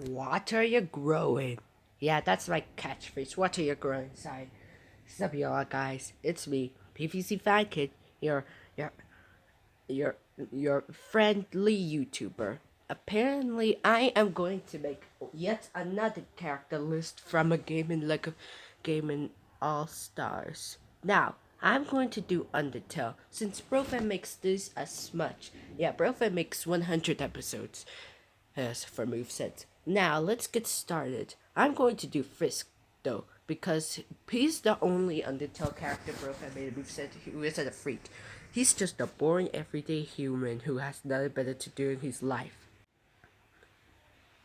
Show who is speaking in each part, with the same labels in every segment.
Speaker 1: What are you growing? Yeah, that's my catchphrase. What are you growing? Sorry. Sup, y'all, guys? It's me, PVC Fan Kid, your, your, your, your friendly YouTuber. Apparently, I am going to make yet another character list from a game in Lego Game in All Stars. Now, I'm going to do Undertale since Brofan makes this as much. Yeah, Brofan makes 100 episodes. Yes, for movesets. Now let's get started. I'm going to do Frisk though, because he's the only Undertale character Broken made a moveset who isn't a freak. He's just a boring everyday human who has nothing better to do in his life.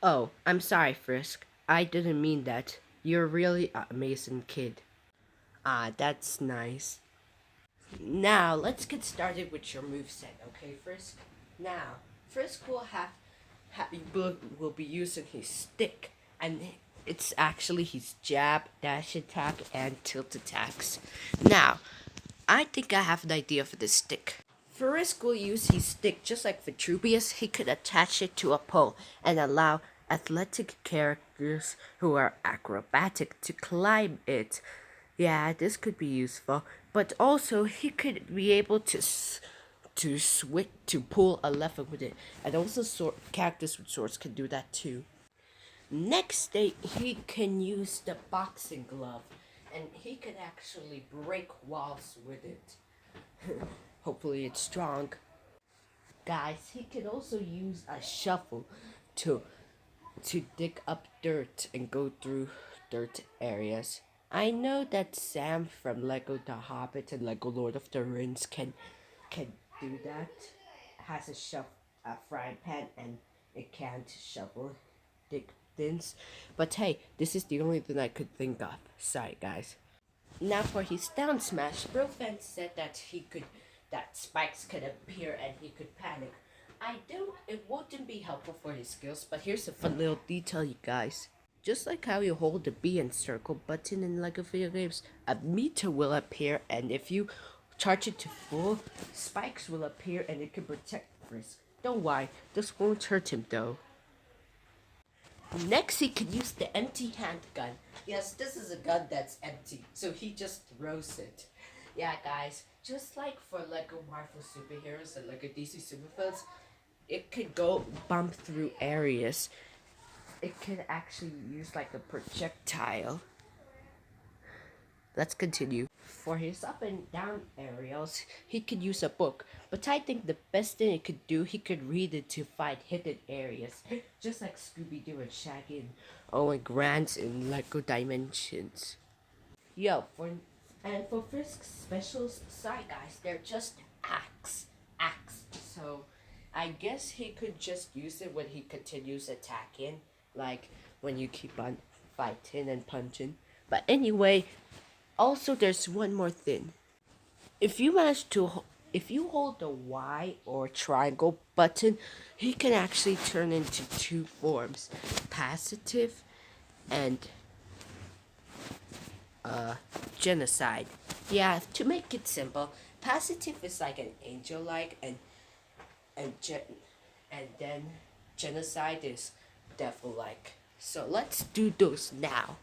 Speaker 1: Oh, I'm sorry, Frisk. I didn't mean that. You're really an amazing kid. Ah, that's nice. Now, let's get started with your moveset, okay, Frisk? Now, Frisk will be using his stick, and it's actually his jab, dash attack, and tilt attacks. Now, I think I have an idea for this stick. Frisk will use his stick just like Vitruvius. He could attach it to a pole and allow athletic characters who are acrobatic to climb it. Yeah, this could be useful, but also he could be able to switch to pull a lever with it, and also characters with swords can do that too. Next, he can use the boxing glove, and he can actually break walls with it. Hopefully, it's strong. Guys, he can also use a shovel to dig up dirt and go through dirt areas. I know that Sam from Lego The Hobbit and Lego Lord of the Rings can do that. Has a frying pan, and it can't shovel dig things. But hey, this is the only thing I could think of. Sorry, guys. Now for his down smash, Brofan said that spikes could appear and he could panic. I don't. It wouldn't be helpful for his skills, but here's a fun little detail, you guys. Just like how you hold the B and circle button in Lego video games, a meter will appear, and if you charge it to full, spikes will appear and it can protect Frisk. Don't worry, this won't hurt him though. Next, he could use the empty handgun. Yes, this is a gun that's empty, so he just throws it. Yeah, guys, just like for Lego Marvel superheroes and Lego DC supervillains, it could go bump through areas. It could actually use like a projectile. Let's continue. For his up and down aerials, he could use a book, but I think the best thing he could do, he could read it to find hidden areas, just like Scooby Doo and Shaggy and Owen Grant in Lego Dimensions. Yo, for Frisk's specials, sorry guys, they're just axe. So I guess he could just use it when he continues attacking, like when you keep on fighting and punching. But anyway, also there's one more thing. If you manage to if you hold the Y or triangle button, he can actually turn into two forms, passive and genocide. Yeah, to make it simple, passive is like an angel like, and and then genocide is devil like. So let's do those now.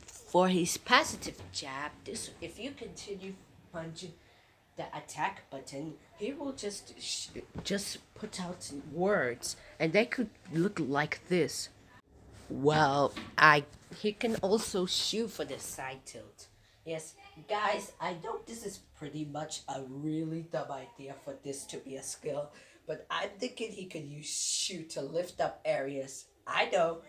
Speaker 1: For his passive jab, this if you continue punching the attack button, he will just put out words, and they could look like this. Well, I he can also shoot for the side tilt. Yes, guys, I know this is pretty much a really dumb idea for this to be a skill, but I'm thinking he could use shoot to lift up areas. I know.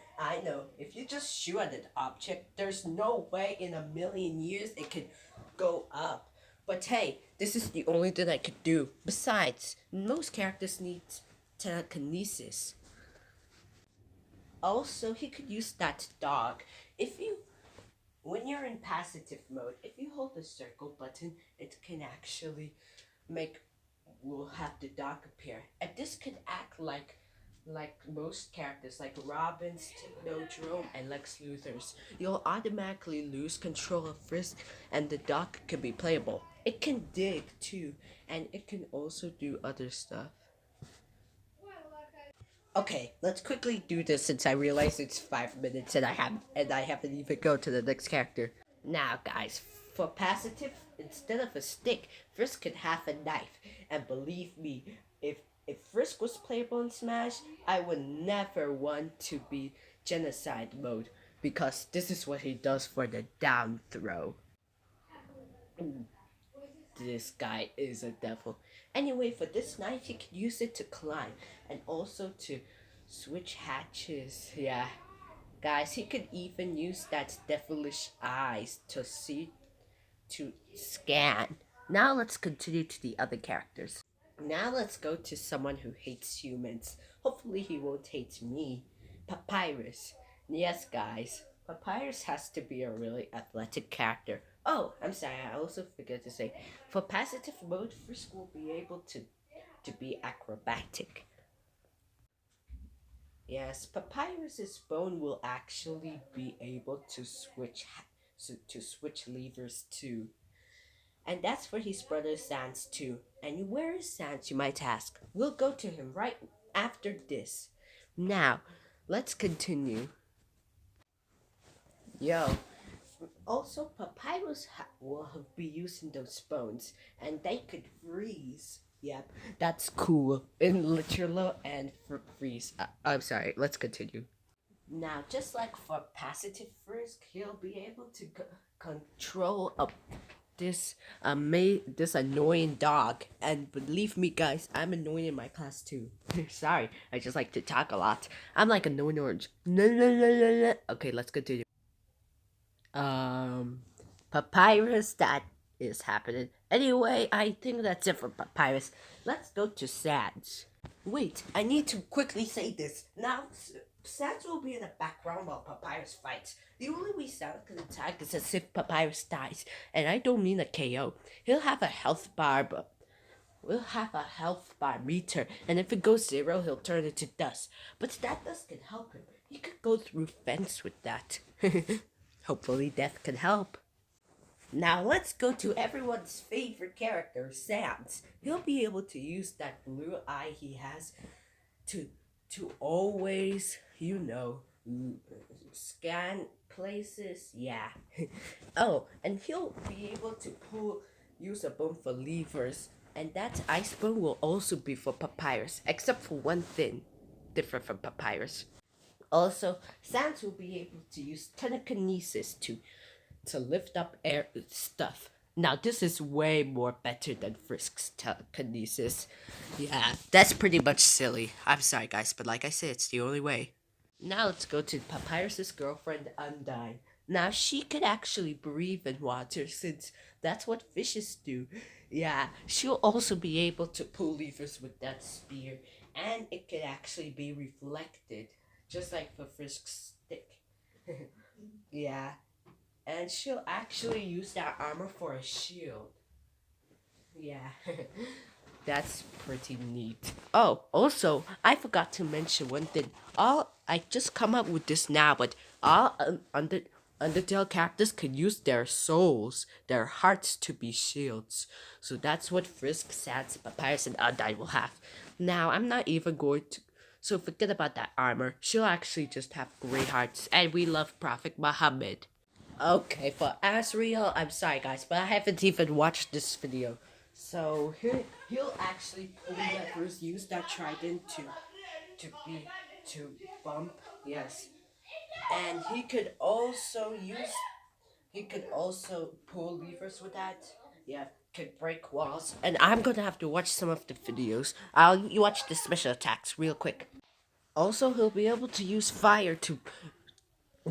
Speaker 1: If you just shoot at an object, there's no way in a million years it could go up. But hey, this is the only thing I could do. Besides, most characters need telekinesis. Also, he could use that dog. If you, when you're in passive mode, if you hold the circle button, it can actually make, will have the dog appear. And this could act like most characters, like Robin's, Technodrome, and Lex Luthor's. You'll automatically lose control of Frisk, and the dog can be playable. It can dig too, and it can also do other stuff. Okay, let's quickly do this since I realize it's 5 minutes and I haven't even go to the next character. Now, guys, for passive, instead of a stick, Frisk could have a knife. And believe me, if Frisk was playable in Smash, I would never want to be genocide mode because this is what he does for the down throw. This guy is a devil. Anyway, for this knife, you can use it to climb and also to switch hatches. Yeah, guys, he could even use that devilish eyes to scan. Now let's continue to the other characters. Now let's go to someone who hates humans. Hopefully he won't hate me. Papyrus. Yes, guys. Papyrus has to be a really athletic character. Oh, I'm sorry, I also forgot to say. For passive mode, Frisk will be able to be acrobatic. Yes, Papyrus's bone will actually be able to switch levers too. And that's for his brother Sans too. And where is Sans, you might ask? We'll go to him right after this. Now, let's continue. Yo, also Papyrus will be using those bones, and they could freeze. Yep, that's cool. In literal and freeze. I'm sorry, let's continue. Now, just like for passive Frisk, he'll be able to control this annoying dog. And believe me, guys, I'm annoying in my class too. Sorry, I just like to talk a lot. I'm like annoying orange. No, no, no, no, no. Okay, let's continue. Um, Papyrus, that is happening. Anyway, I think that's it for Papyrus. Let's go to Sads. Wait, I need to quickly say this. Now, Sans will be in the background while Papyrus fights. The only way Sans can attack is as if Papyrus dies, and I don't mean a KO. He'll have a health bar, but we'll have a health bar meter, and if it goes zero, he'll turn into dust. But that dust can help him. He could go through fence with that. Hopefully, death can help. Now let's go to everyone's favorite character, Sans. He'll be able to use that blue eye he has to always, scan places. Yeah. Oh, and he'll be able to use a bone for levers, and that ice bone will also be for Papyrus, except for one thing different from Papyrus. Also, Sans will be able to use telekinesis to lift up air stuff. Now this is way more better than Frisk's telekinesis. Yeah, that's pretty much silly. I'm sorry guys, but like I said, it's the only way. Now let's go to Papyrus's girlfriend Undyne. Now she could actually breathe in water since that's what fishes do. Yeah, she'll also be able to pull levers with that spear, and it could actually be reflected, just like for Frisk's stick. Yeah, and she'll actually use that armor for a shield. Yeah, that's pretty neat. Oh, also, I forgot to mention one thing. I just come up with this now, but all Undertale characters can use their souls, their hearts, to be shields. So that's what Frisk, Sans, Papyrus, and Undyne will have. Now, I'm not even going to. So forget about that armor. She'll actually just have great hearts, and we love Prophet Muhammad. Okay, for Asriel, I'm sorry guys, but I haven't even watched this video. So he'll actually pull levers, use that trident to be to bump, yes. And he could also pull levers with that. Yeah, could break walls. And I'm gonna have to watch some of the videos. You watch the special attacks real quick. Also, he'll be able to use fire to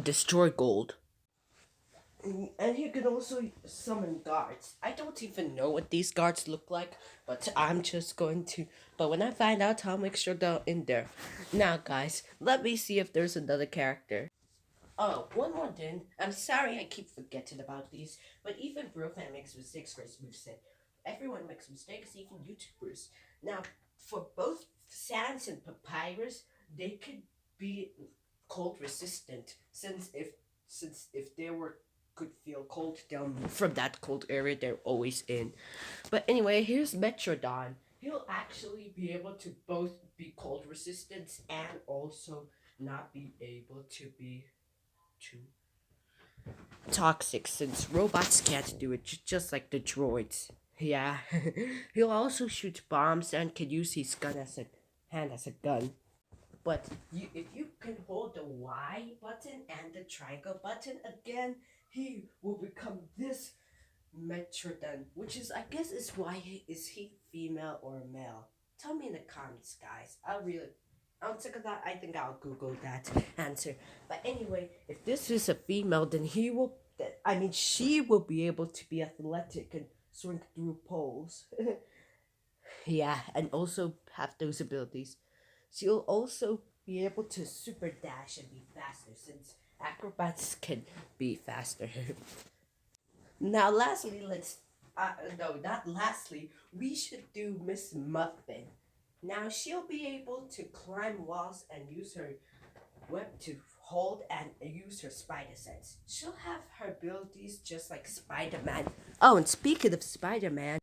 Speaker 1: destroy gold. And he can also summon guards. I don't even know what these guards look like, but I'm just going to. But when I find out, I'll make sure they're in there. Now, guys, let me see if there's another character. Oh, one more thing. I'm sorry I keep forgetting about these, but even Brofan makes mistakes for his moveset. Everyone makes mistakes, even YouTubers. Now, for both Sans and Papyrus, they could be cold resistant, since if they were could feel cold down from that cold area they're always in. But anyway, here's Metrodon. he'll actually be able to both be cold resistant and also not be able to be too toxic since robots can't do it, just like the droids. Yeah, he'll also shoot bombs and can use his gun as a hand as a gun. But if you can hold the Y button and the triangle button again, he will become this Metrodon, which is I guess is why is he female or male? Tell me in the comments, guys. I'll check that. I think I'll Google that answer. But anyway, if this is a female, then he will. I mean, she will be able to be athletic and swing through poles. Yeah, and also have those abilities. She'll also be able to super dash and be faster since acrobats can be faster. Now, lastly, no, not lastly, we should do Miss Muffin. Now, she'll be able to climb walls and use her web to hold and use her spider sense. She'll have her abilities just like Spider Man. Oh, and speaking of Spider Man,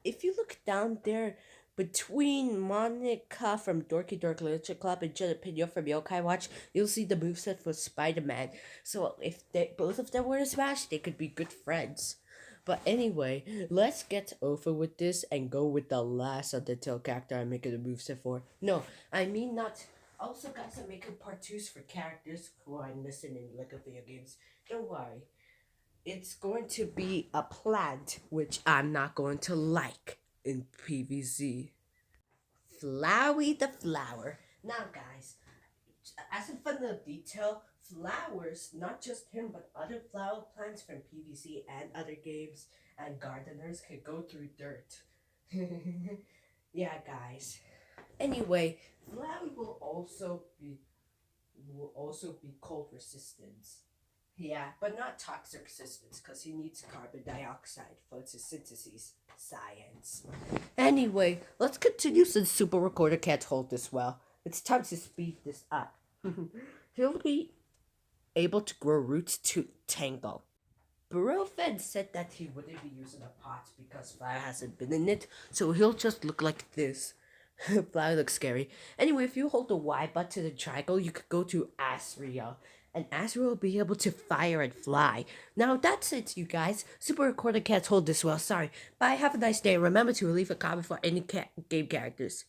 Speaker 1: if you look down there between Monica from Dorky Dork Literature Club and Jalapeno from Yokai Watch, you'll see the moveset for Spider Man. So if both of them were to smash, they could be good friends. But anyway, let's get over with this and go with the last Undertale character I'm making a moveset for. No, I mean not. Also, guys, I'm making part twos for characters who are missing in Lego video games. Don't worry, it's going to be a plant which I'm not going to like in PVZ. Flowey the flower. Now, guys, as a fun little detail, flowers, not just him, but other flower plants from PVC and other games and gardeners can go through dirt. Yeah, guys. Anyway, Flowey will also be cold resistance. Yeah, but not toxic resistance because he needs carbon dioxide photosynthesis science. Anyway, let's continue since Super Recorder can't hold this well. It's time to speed this up. He'll be able to grow roots to tangle. Burrowfed said that he wouldn't be using a pot because Fire hasn't been in it, so he'll just look like this. Fly looks scary. Anyway, if you hold the Y button and triangle, you could go to Asriel. And Asriel will be able to fire and fly. Now that's it, you guys. Super Recorder can't hold this well, sorry. Bye, have a nice day. Remember to leave a comment for any game characters.